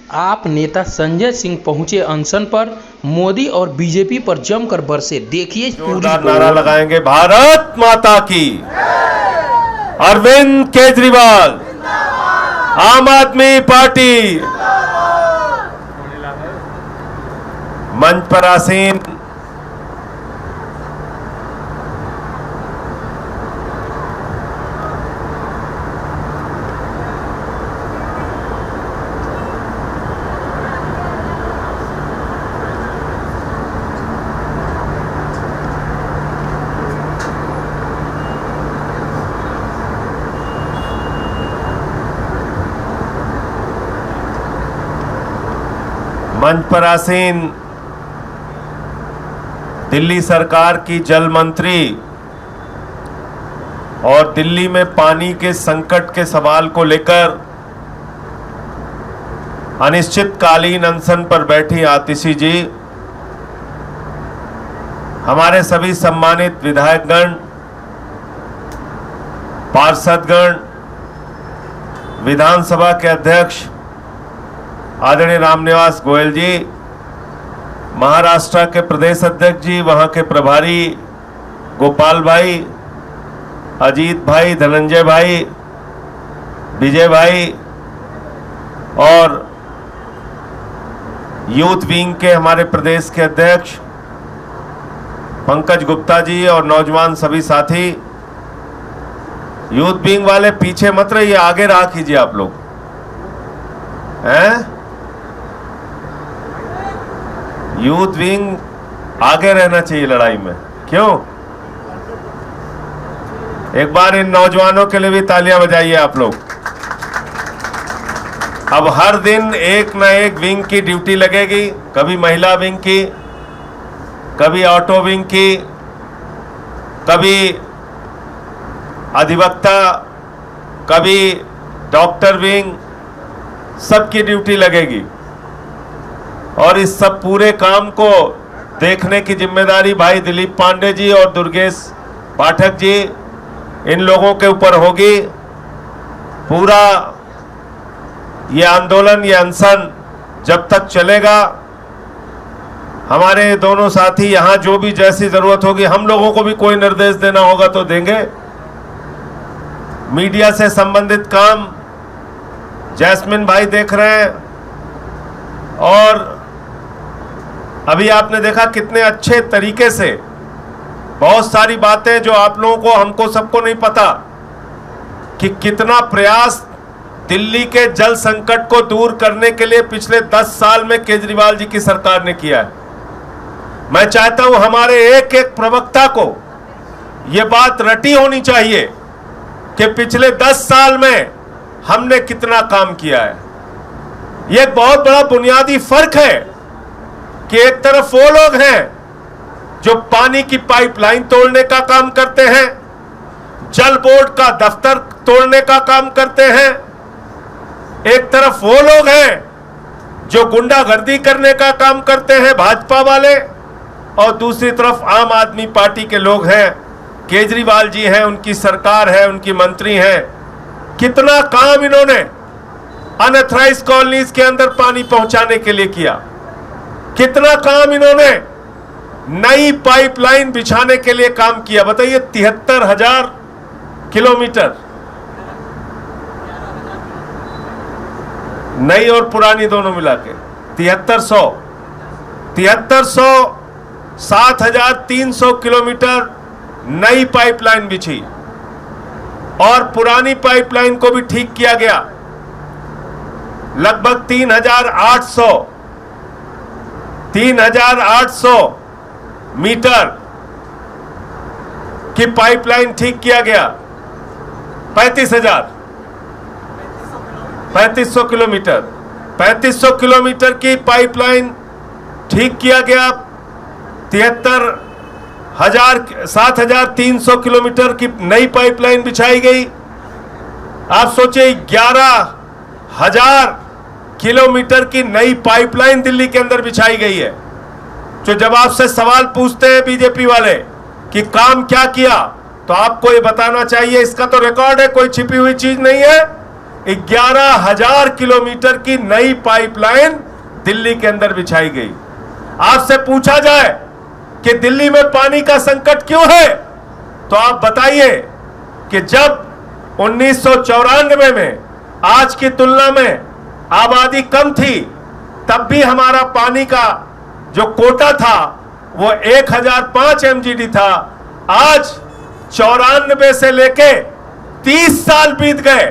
आप नेता संजय सिंह पहुंचे अनशन पर। मोदी और बीजेपी पर जमकर बरसे। देखिए जोरदार नारा लगाएंगे, भारत माता की। अरविंद केजरीवाल, आम आदमी पार्टी। मंच पर आसीन मंच पर आसीन दिल्ली सरकार की जल मंत्री और दिल्ली में पानी के संकट के सवाल को लेकर अनिश्चितकालीन अनशन पर बैठी आतिशी जी, हमारे सभी सम्मानित विधायकगण, पार्षदगण, विधानसभा के अध्यक्ष आदरणीय रामनिवास गोयल जी, महाराष्ट्र के प्रदेश अध्यक्ष जी, वहां के प्रभारी गोपाल भाई, अजीत भाई, धनंजय भाई, विजय भाई और यूथ विंग के हमारे प्रदेश के अध्यक्ष पंकज गुप्ता जी और नौजवान सभी साथी। यूथ विंग वाले पीछे मत रहिए, आगे रहा कीजिए आप लोग हैं। यूथ विंग आगे रहना चाहिए लड़ाई में, क्यों? एक बार इन नौजवानों के लिए भी तालियां बजाइए आप लोग। अब हर दिन एक न एक विंग की ड्यूटी लगेगी, कभी महिला विंग की, कभी ऑटो विंग की, कभी अधिवक्ता, कभी डॉक्टर विंग, सबकी ड्यूटी लगेगी। और इस सब पूरे काम को देखने की जिम्मेदारी भाई दिलीप पांडे जी और दुर्गेश पाठक जी, इन लोगों के ऊपर होगी। पूरा ये आंदोलन, ये अनशन जब तक चलेगा, हमारे दोनों साथी यहाँ जो भी जैसी जरूरत होगी, हम लोगों को भी कोई निर्देश देना होगा तो देंगे। मीडिया से संबंधित काम जैस्मिन भाई देख रहे हैं। और अभी आपने देखा कितने अच्छे तरीके से बहुत सारी बातें जो आप लोगों को, हमको सबको नहीं पता कि कितना प्रयास दिल्ली के जल संकट को दूर करने के लिए पिछले 10 साल में केजरीवाल जी की सरकार ने किया है। मैं चाहता हूं हमारे एक एक प्रवक्ता को यह बात रटी होनी चाहिए कि पिछले 10 साल में हमने कितना काम किया है। यह एक बहुत बड़ा बुनियादी फर्क है कि एक तरफ वो लोग हैं जो पानी की पाइपलाइन तोड़ने का काम करते हैं, जल बोर्ड का दफ्तर तोड़ने का काम करते हैं। एक तरफ वो लोग हैं जो गुंडागर्दी करने का काम करते हैं, भाजपा वाले, और दूसरी तरफ आम आदमी पार्टी के लोग हैं, केजरीवाल जी हैं, उनकी सरकार है, उनकी मंत्री हैं। कितना काम इन्होंने अनऑथराइज्ड कॉलोनीज के अंदर पानी पहुंचाने के लिए किया, कितना काम इन्होंने नई पाइपलाइन बिछाने के लिए काम किया। बताइए, 73,000 किलोमीटर, नई और पुरानी दोनों मिला के 7300 7,300 किलोमीटर नई पाइपलाइन बिछी और पुरानी पाइपलाइन को भी ठीक किया गया। लगभग 3,800 मीटर की पाइपलाइन ठीक किया गया। 3500 किलोमीटर 3500 किलोमीटर की पाइपलाइन ठीक किया गया। 7,300 किलोमीटर की नई पाइपलाइन बिछाई गई। आप सोचिए, 11,000 किलोमीटर की नई पाइपलाइन दिल्ली के अंदर बिछाई गई है। जो जब आपसे सवाल पूछते हैं बीजेपी वाले कि काम क्या किया, तो आपको ये बताना चाहिए, इसका तो रिकॉर्ड है, कोई छिपी हुई चीज नहीं है, 11,000 किलोमीटर की नई पाइपलाइन दिल्ली के अंदर बिछाई गई। आपसे पूछा जाए कि दिल्ली में पानी का संकट क्यों है, तो आप बताइए कि जब 1994 में आज की तुलना में आबादी कम थी, तब भी हमारा पानी का जो कोटा था वो 1005 MGD था। आज 94 से लेके 30 साल बीत गए।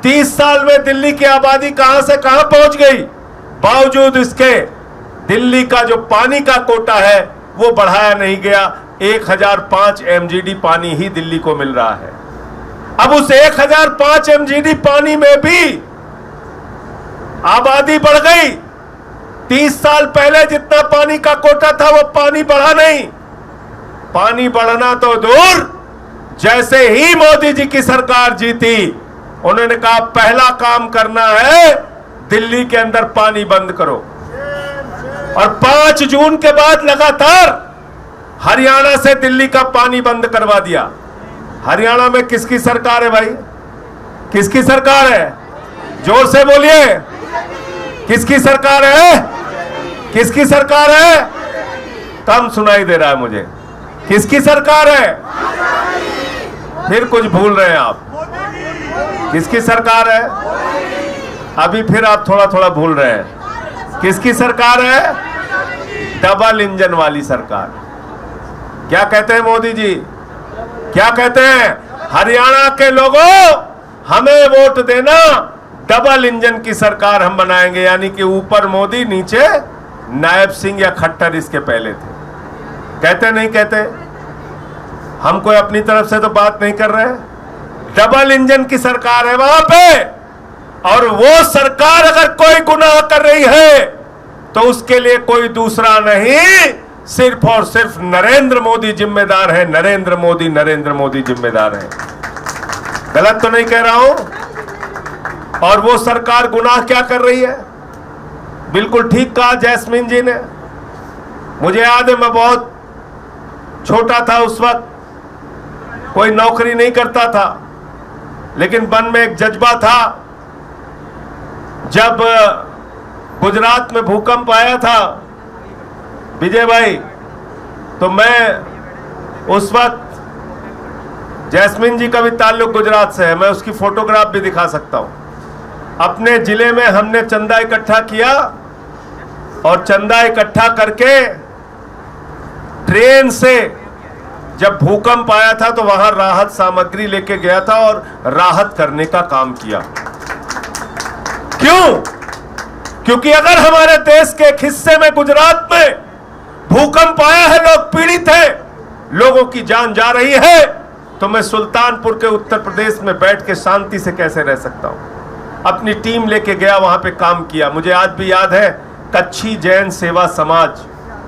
30 साल में दिल्ली की आबादी कहां से कहां पहुंच गई। बावजूद इसके दिल्ली का जो पानी का कोटा है वो बढ़ाया नहीं गया। 1005 MGD पानी ही दिल्ली को मिल रहा है। अब उस 1005 MGD पानी में भी आबादी बढ़ गई। 30 साल पहले जितना पानी का कोटा था वो पानी बढ़ा नहीं। पानी बढ़ना तो दूर, जैसे ही मोदी जी की सरकार जीती, उन्होंने कहा पहला काम करना है दिल्ली के अंदर पानी बंद करो। और 5 जून के बाद लगातार हरियाणा से दिल्ली का पानी बंद करवा दिया। हरियाणा में किसकी सरकार है भाई? किसकी सरकार है? जोर से बोलिए, किसकी सरकार है? किसकी सरकार है? कम सुनाई दे रहा है मुझे। किसकी सरकार है? फिर कुछ भूल रहे हैं आप। किसकी सरकार है? अभी फिर आप थोड़ा थोड़ा भूल रहे हैं। किसकी सरकार है? डबल इंजन वाली सरकार। क्या कहते हैं मोदी जी? क्या कहते हैं? हरियाणा के लोगों, हमें वोट देना, डबल इंजन की सरकार हम बनाएंगे। यानी कि ऊपर मोदी, नीचे नायब सिंह या खट्टर इसके पहले थे। कहते नहीं कहते? हम कोई अपनी तरफ से तो बात नहीं कर रहे। डबल इंजन की सरकार है वहां पे। और वो सरकार अगर कोई गुनाह कर रही है तो उसके लिए कोई दूसरा नहीं, सिर्फ और सिर्फ नरेंद्र मोदी जिम्मेदार है। नरेंद्र मोदी जिम्मेदार है। गलत तो नहीं कह रहा हूं। और वो सरकार गुनाह क्या कर रही है? बिल्कुल ठीक कहा जैस्मिन जी ने। मुझे याद है, मैं बहुत छोटा था उस वक्त, कोई नौकरी नहीं करता था, लेकिन मन में एक जज्बा था। जब गुजरात में भूकंप आया था विजय भाई, तो मैं उस वक्त, जैस्मिन जी का भी ताल्लुक गुजरात से है, मैं उसकी फोटोग्राफ भी दिखा सकता हूं। अपने जिले में हमने चंदा इकट्ठा किया और चंदा इकट्ठा करके ट्रेन से जब भूकंप आया था तो वहां राहत सामग्री लेके गया था और राहत करने का काम किया। क्यों? क्योंकि अगर हमारे देश के एक हिस्से में, गुजरात में भूकंप आया है, लोग पीड़ित हैं, लोगों की जान जा रही है, तो मैं सुल्तानपुर के उत्तर प्रदेश में बैठ के शांति से कैसे रह सकता हूं? अपनी टीम लेके गया, वहां पे काम किया। मुझे आज भी याद है, कच्छी जैन सेवा समाज,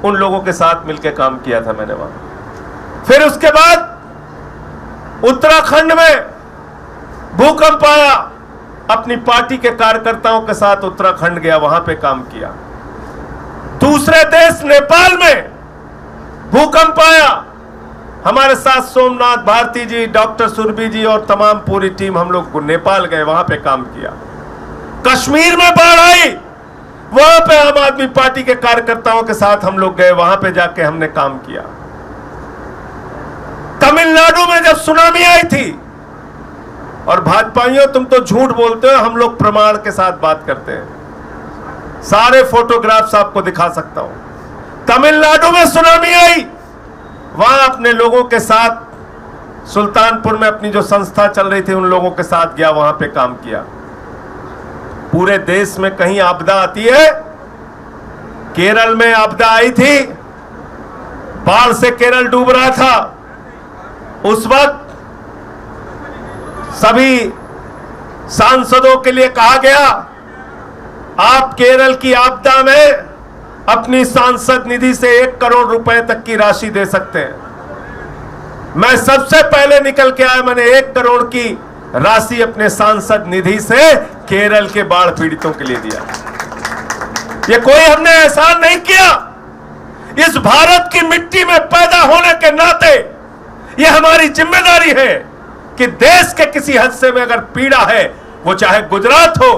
उन लोगों के साथ मिलकर काम किया था मैंने वहां। फिर उसके बाद उत्तराखंड में भूकंप आया, अपनी पार्टी के कार्यकर्ताओं के साथ उत्तराखंड गया, वहां पे काम किया। दूसरे देश नेपाल में भूकंप आया, हमारे साथ सोमनाथ भारती जी, डॉक्टर सुरभि जी और तमाम पूरी टीम, हम लोग नेपाल गए, वहां पे काम किया। कश्मीर में बाढ़ आई, वहां पे आम आदमी पार्टी के कार्यकर्ताओं के साथ हम लोग गए, वहां पे जाके हमने काम किया। तमिलनाडु में जब सुनामी आई थी, और भाजपाइयों तुम तो झूठ बोलते हो, हम लोग प्रमाण के साथ बात करते हैं, सारे फोटोग्राफ्स आपको दिखा सकता हूं। तमिलनाडु में सुनामी आई, वहां अपने लोगों के साथ, सुल्तानपुर में अपनी जो संस्था चल रही थी उन लोगों के साथ गया, वहां पे काम किया। पूरे देश में कहीं आपदा आती है, केरल में आपदा आई थी, बाढ़ से केरल डूब रहा था। उस वक्त सभी सांसदों के लिए कहा गया, आप केरल की आपदा में अपनी सांसद निधि से 1 करोड़ रुपए तक की राशि दे सकते हैं। मैं सबसे पहले निकल के आया, मैंने 1 करोड़ की राशि अपने सांसद निधि से केरल के बाढ़ पीड़ितों के लिए दिया। ये कोई हमने एहसान नहीं किया। इस भारत की मिट्टी में पैदा होने के नाते ये हमारी जिम्मेदारी है कि देश के किसी हिस्से में अगर पीड़ा है, वो चाहे गुजरात हो,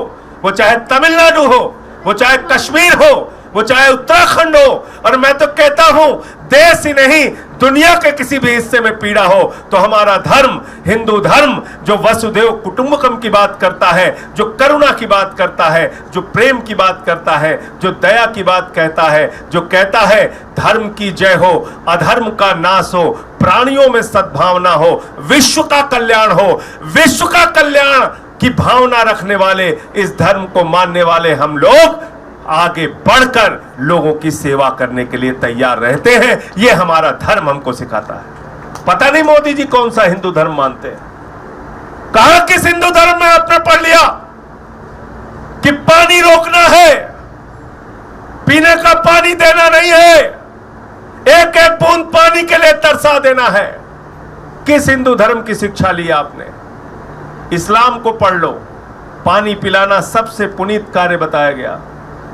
वो चाहे तमिलनाडु हो, वो चाहे कश्मीर हो, वो चाहे उत्तराखंड हो, और मैं तो कहता हूं देश ही नहीं दुनिया के किसी भी हिस्से में पीड़ा हो तो हमारा धर्म, हिंदू धर्म, जो वसुदेव कुटुंबकम की बात करता है, जो करुणा की बात करता है, जो प्रेम की बात करता है, जो दया की बात कहता है, जो कहता है धर्म की जय हो, अधर्म का नाश हो, प्राणियों में सद्भावना हो, विश्व का कल्याण हो, विश्व का कल्याण की भावना रखने वाले, इस धर्म को मानने वाले हम लोग आगे बढ़कर लोगों की सेवा करने के लिए तैयार रहते हैं। यह हमारा धर्म हमको सिखाता है। पता नहीं मोदी जी कौन सा हिंदू धर्म मानते हैं। कहां किस हिंदू धर्म में आपने पढ़ लिया कि पानी रोकना है, पीने का पानी देना नहीं है, एक एक बूंद पानी के लिए तरसा देना है। किस हिंदू धर्म की शिक्षा ली आपने? इस्लाम को पढ़ लो, पानी पिलाना सबसे पुनीत कार्य बताया गया।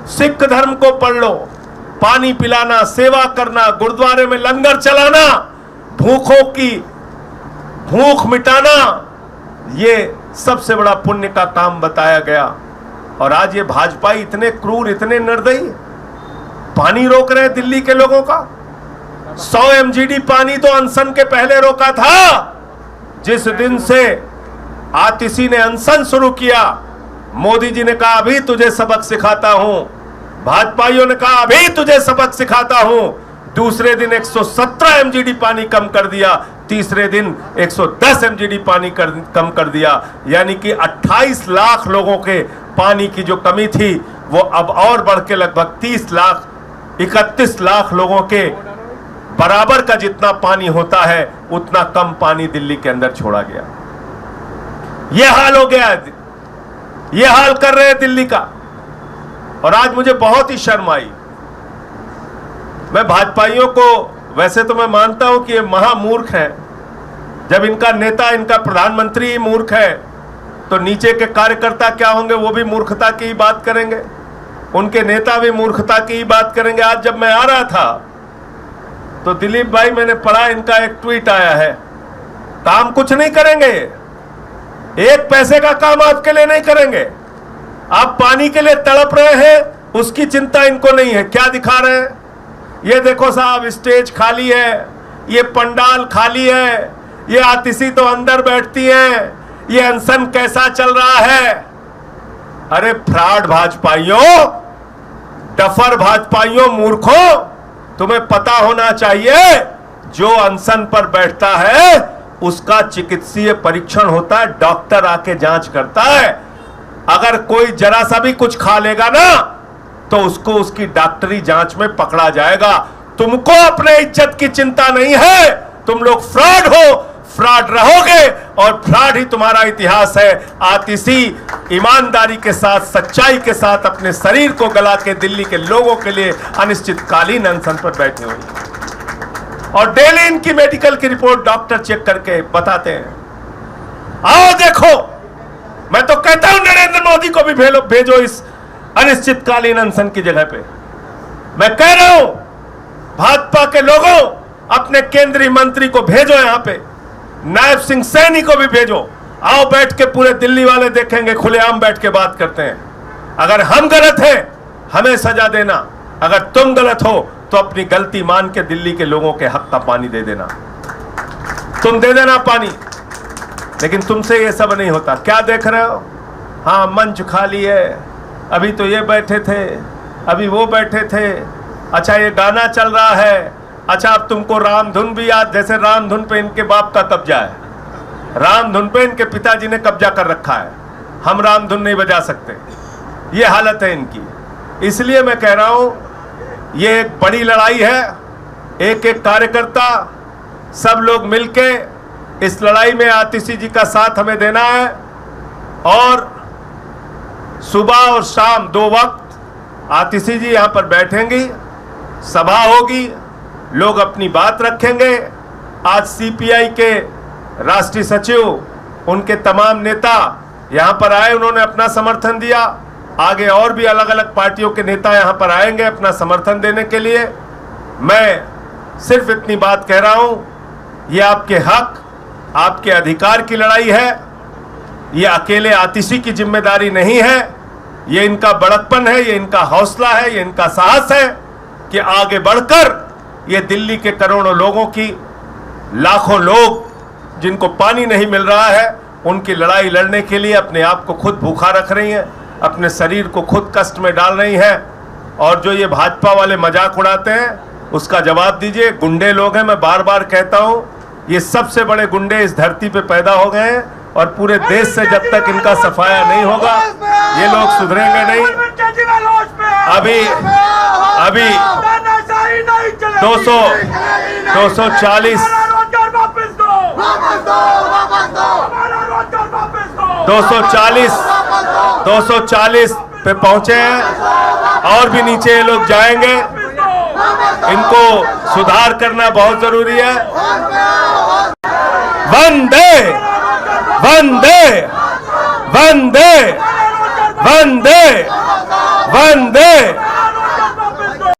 सिख धर्म को पढ़ लो, पानी पिलाना, सेवा करना, गुरुद्वारे में लंगर चलाना, भूखों की भूख मिटाना, ये सबसे बड़ा पुण्य का काम बताया गया। और आज ये भाजपाई इतने क्रूर, इतने निर्दयी, पानी रोक रहे हैं दिल्ली के लोगों का। 100 MGD पानी तो अनशन के पहले रोका था। जिस दिन से आतिशी ने अनशन शुरू किया, मोदी जी ने कहा अभी तुझे सबक सिखाता हूं, भाजपाइयों ने कहा अभी तुझे सबक सिखाता हूं। दूसरे दिन 117 MGD पानी कम कर दिया, तीसरे दिन 110 MGD पानी कम कर दिया। यानी कि 28 लाख लोगों के पानी की जो कमी थी वो अब और बढ़ के लगभग 31 लाख लोगों के बराबर का जितना पानी होता है उतना कम पानी दिल्ली के अंदर छोड़ा गया। यह हाल हो गया है, यह हाल कर रहे हैं दिल्ली का। और आज मुझे बहुत ही शर्म आई। मैं भाजपाइयों को, वैसे तो मैं मानता हूं कि ये महामूर्ख हैं। जब इनका नेता, इनका प्रधानमंत्री ही मूर्ख है तो नीचे के कार्यकर्ता क्या होंगे? वो भी मूर्खता की ही बात करेंगे, उनके नेता भी मूर्खता की ही बात करेंगे। आज जब मैं आ रहा था तो दिलीप भाई, मैंने पढ़ा इनका एक ट्वीट आया है, काम कुछ नहीं करेंगे, एक पैसे का काम आपके लिए नहीं करेंगे। आप पानी के लिए तड़प रहे हैं, उसकी चिंता इनको नहीं है। क्या दिखा रहे हैं? ये देखो साहब, स्टेज खाली है, ये पंडाल खाली है, ये आतिशी तो अंदर बैठती हैं, ये अनशन कैसा चल रहा है। अरे फ्रॉड भाजपाइयों, डफर भाजपाइयों, मूर्खों, तुम्हें पता होना चाहिए जो अनशन पर बैठता है उसका चिकित्सीय परीक्षण होता है, डॉक्टर आके जांच करता है। अगर कोई जरा सा भी कुछ खा लेगा ना तो उसको उसकी डॉक्टरी जांच में पकड़ा जाएगा। तुमको अपने इज्जत की चिंता नहीं है, तुम लोग फ्रॉड हो, फ्रॉड रहोगे और फ्रॉड ही तुम्हारा इतिहास है। आतिशी ईमानदारी के साथ, सच्चाई के साथ अपने शरीर को गला के दिल्ली के लोगों के लिए अनिश्चितकालीन अनशन पर बैठी हुई और डेली इनकी मेडिकल की रिपोर्ट डॉक्टर चेक करके बताते हैं। आओ देखो, मैं तो कहता हूं नरेंद्र मोदी को भी भेजो इस अनिश्चितकालीन अनशन की जगह पे। मैं कह रहा हूं भाजपा के लोगों, अपने केंद्रीय मंत्री को भेजो यहां पे, नायब सिंह सैनी को भी भेजो। आओ बैठ के पूरे दिल्ली वाले देखेंगे, खुलेआम बैठ के बात करते हैं। अगर हम गलत हैं हमें सजा देना, अगर तुम गलत हो तो अपनी गलती मान के दिल्ली के लोगों के हक का पानी दे देना, तुम दे देना पानी। लेकिन तुमसे ये सब नहीं होता। क्या देख रहे हो? हाँ, मंच खाली है, अभी तो ये बैठे थे, अभी वो बैठे थे, अच्छा ये गाना चल रहा है, अच्छा अब तुमको रामधुन भी याद, जैसे रामधुन पे इनके बाप का कब्जा है, रामधुन पे इनके पिताजी ने कब्जा कर रखा है, हम रामधुन नहीं बजा सकते। ये हालत है इनकी। इसलिए मैं कह रहा हूं ये एक बड़ी लड़ाई है। एक एक कार्यकर्ता, सब लोग मिलके इस लड़ाई में आतिशी जी का साथ हमें देना है। और सुबह और शाम 2 वक्त आतिशी जी यहां पर बैठेंगी, सभा होगी, लोग अपनी बात रखेंगे। आज सीपीआई के राष्ट्रीय सचिव, उनके तमाम नेता यहां पर आए, उन्होंने अपना समर्थन दिया। आगे और भी अलग अलग पार्टियों के नेता यहां पर आएंगे अपना समर्थन देने के लिए। मैं सिर्फ इतनी बात कह रहा हूं, ये आपके हक, आपके अधिकार की लड़ाई है। ये अकेले आतिशी की जिम्मेदारी नहीं है, ये इनका बड़कपन है, ये इनका हौसला है, ये इनका साहस है कि आगे बढ़कर ये दिल्ली के करोड़ों लोगों की, लाखों लोग जिनको पानी नहीं मिल रहा है, उनकी लड़ाई लड़ने के लिए अपने आप को खुद भूखा रख रही हैं, अपने शरीर को खुद कष्ट में डाल रही हैं। और जो ये भाजपा वाले मजाक उड़ाते हैं उसका जवाब दीजिए। गुंडे लोग हैं, मैं बार बार कहता हूं, ये सबसे बड़े गुंडे इस धरती पे पैदा हो गए हैं और पूरे देश से जब तक इनका सफाया नहीं होगा ये लोग सुधरेंगे नहीं। अभी 240 पे पहुंचे हैं और भी नीचे ये लोग जाएंगे। इनको सुधार करना बहुत जरूरी है। वंदे वंदे वंदे वंदे वंदे